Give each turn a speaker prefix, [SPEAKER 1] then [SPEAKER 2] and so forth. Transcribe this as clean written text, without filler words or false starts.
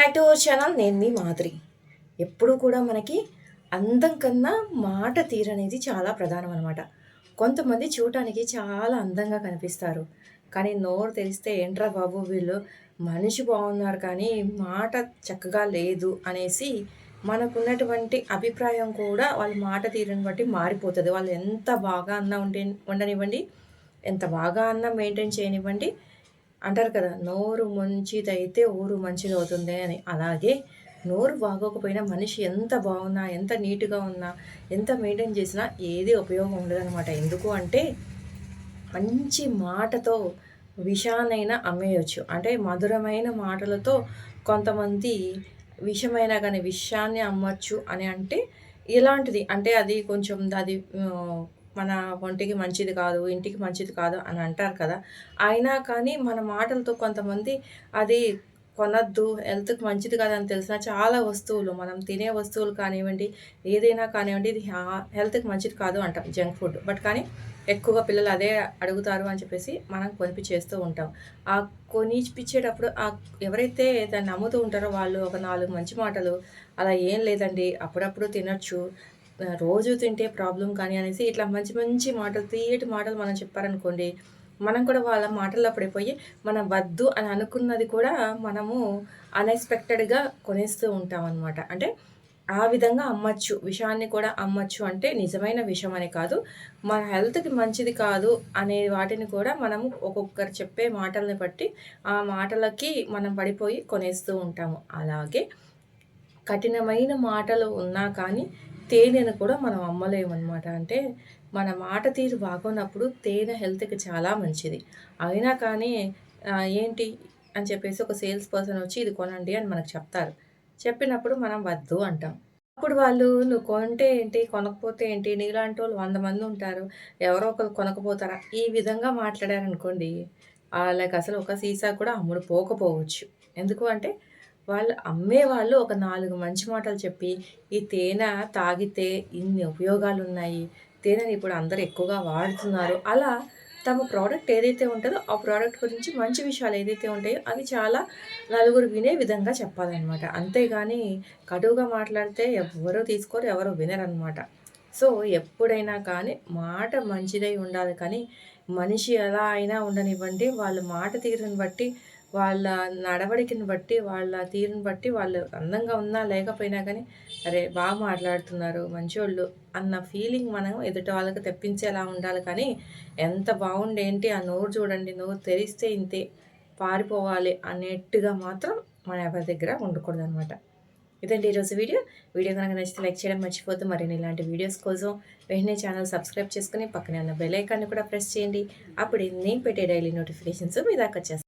[SPEAKER 1] Back to our channel. నేను మీ మాధురి. ఎప్పుడు కూడా మనకి అందం కన్నా మాట తీరనేది చాలా ప్రధానం అనమాట. కొంతమంది చూడటానికి చాలా అందంగా కనిపిస్తారు. కానీ నోరు తెరిస్తే ఏంట్రా బాబు వీళ్ళు మనిషి బాగున్నారు కానీ మాట చక్కగా లేదు అనేసి మనకున్నటువంటి అభిప్రాయం కూడా వాళ్ళ మాట తీరుని బట్టి మారిపోతుంది. వాళ్ళు ఎంత బాగా అన్నం ఉండనివ్వండి, ఎంత బాగా అన్నం మెయింటైన్ చేయనివ్వండి, అంటారు కదా, నోరు మంచిదైతే ఊరు మంచిదవుతుంది అని. అలాగే నోరు బాగోకపోయినా మనిషి ఎంత బాగున్నా, ఎంత నీట్‌గా ఉన్నా, ఎంత మెయింటైన్ చేసినా ఏది ఉపయోగం ఉండదనమాట. ఎందుకు అంటే మంచి మాటతో విషాన్నైనా అమ్మేయొచ్చు. అంటే మధురమైన మాటలతో కొంతమంది విషమైనా గానీ విషాన్ని అమ్మొచ్చు అని అంటే ఇలాంటిది. అంటే అది కొంచెం అది మన ఒంటికి మంచిది కాదు, ఇంటికి మంచిది కాదు అని అంటారు కదా! అయినా కానీ మన మాటలతో కొంతమంది అది కొనొద్దు, హెల్త్‌కి మంచిది కాదని తెలిసిన చాలా వస్తువులు, మనం తినే వస్తువులు కానివ్వండి, ఏదైనా కానివ్వండి, ఇది హెల్త్‌కి మంచిది కాదు అంటాం జంక్ ఫుడ్. బట్ కానీ ఎక్కువగా పిల్లలు అదే అడుగుతారు అని చెప్పేసి మనం కొనిపిచ్చేస్తూ ఉంటాం. ఆ కొనిపిచ్చేటప్పుడు ఎవరైతే దాన్ని అమ్ముతూ ఉంటారో వాళ్ళు ఒక 4 మంచి మాటలు, అలా ఏం లేదండి అప్పుడప్పుడు తినొచ్చు, రోజు తింటే ప్రాబ్లమ్ కానీ అనేసి ఇట్లా మంచి మంచి మాటలు, తియ్యటి మాటలు మనం చెప్పారనుకోండి, మనం కూడా వాళ్ళ మాటల్లో పడిపోయి మనం వద్దు అని అనుకున్నది కూడా మనము అన్‌ఎక్స్‌పెక్టెడ్‌గా కొనేస్తూ ఉంటామనమాట. అంటే ఆ విధంగా అమ్మచ్చు. విషాన్ని కూడా అమ్మచ్చు. అంటే నిజమైన విషం అని కాదు. మన హెల్త్‌కి మంచిది కాదు అనే వాటిని కూడా మనము ఒక్కొక్కరు చెప్పే మాటల్ని బట్టి ఆ మాటలకి మనం పడిపోయి కొనేస్తూ ఉంటాము. అలాగే కఠినమైన మాటలు ఉన్నా కానీ తేనెను కూడా మనం అమ్మలేమనమాట. అంటే మన మాట తీరు బాగోనప్పుడు తేనె హెల్త్‌కి చాలా మంచిది. అయినా కానీ ఏంటి అని చెప్పేసి ఒక సేల్స్ పర్సన్ వచ్చి ఇది కొనండి అని మనకు చెప్తారు. చెప్పినప్పుడు మనం వద్దు అంటాం. అప్పుడు వాళ్ళు "నువ్వు కొంటే ఏంటి? కొనకపోతే ఏంటి? నీలాంటోళ్ళు 100 మందుంటారు. ఎవరో ఒకళ్ళు కొనకపోతారా?" ఈ విధంగా మాట్లాడారనుకోండి, ఆళ్ళకసలు ఒక సీసా కూడా అమ్ముడు పోకపోవచ్చు. ఎందుకు అంటే, వాళ్ళు అమ్మేవాళ్ళు ఒక 4 మంచి మాటలు చెప్పి, ఈ తేనె తాగితే ఇన్ని ఉపయోగాలున్నాయి, తేనెని ఇప్పుడు అందరూ ఎక్కువగా వాడుతున్నారు. అలా తమ ప్రోడక్ట్ ఏదైతే ఉంటదో, ఆ ప్రోడక్ట్ గురించి మంచి విషయాలు ఏదైతే ఉంటాయో, అవి చాలా నలుగురు వినే విధంగా చెప్పాలనమాట. అంతేగాని కటువుగా మాట్లాడితే ఎవ్వరు తీసుకోరు, ఎవరు వినరనమాట. సో, ఎప్పుడైనా కానీ మాట మంచిదై ఉండాలి కానీ, మనిషి ఎలా అయినా ఉండనివ్వండి, వాళ్ళ మాట తీరుని బట్టి, వాళ్ళ నడవడికని బట్టి, వాళ్ళ తీరుని బట్టి, వాళ్ళు అందంగా ఉన్నా లేకపోయినా గానీ, అరే! మాట్లాడుతున్నారు, మంచోళ్ళు అన్న ఫీలింగ్ మనం ఎదుటి వాళ్ళకి తెప్పించేలా ఉండాలి కానీ, ఎంత బావుండేంటి ఆ నోరు చూడండి, నోరు తెరిస్తే ఇంతే, పారిపోవాలి అనేట్టుగా మాత్రం మనం ఎవరి దగ్గర ఉండకూడదనమాట. ఇదండి ఈరోజు వీడియో. వీడియో కనుక నచ్చితే లైక్ చేయడం మర్చిపోద్దు. మరిన్ని ఇలాంటి వీడియోస్ కోసం వెంటనే ఛానల్ సబ్స్క్రైబ్ చేసుకొని పక్కనే ఉన్న బెల్ ఐకాన్‌ని కూడా ప్రెస్ చేయండి. అప్పుడే నేను పెట్టే డైలీ నోటిఫికేషన్స్ మీ దాకా వచ్చేస్తాయి.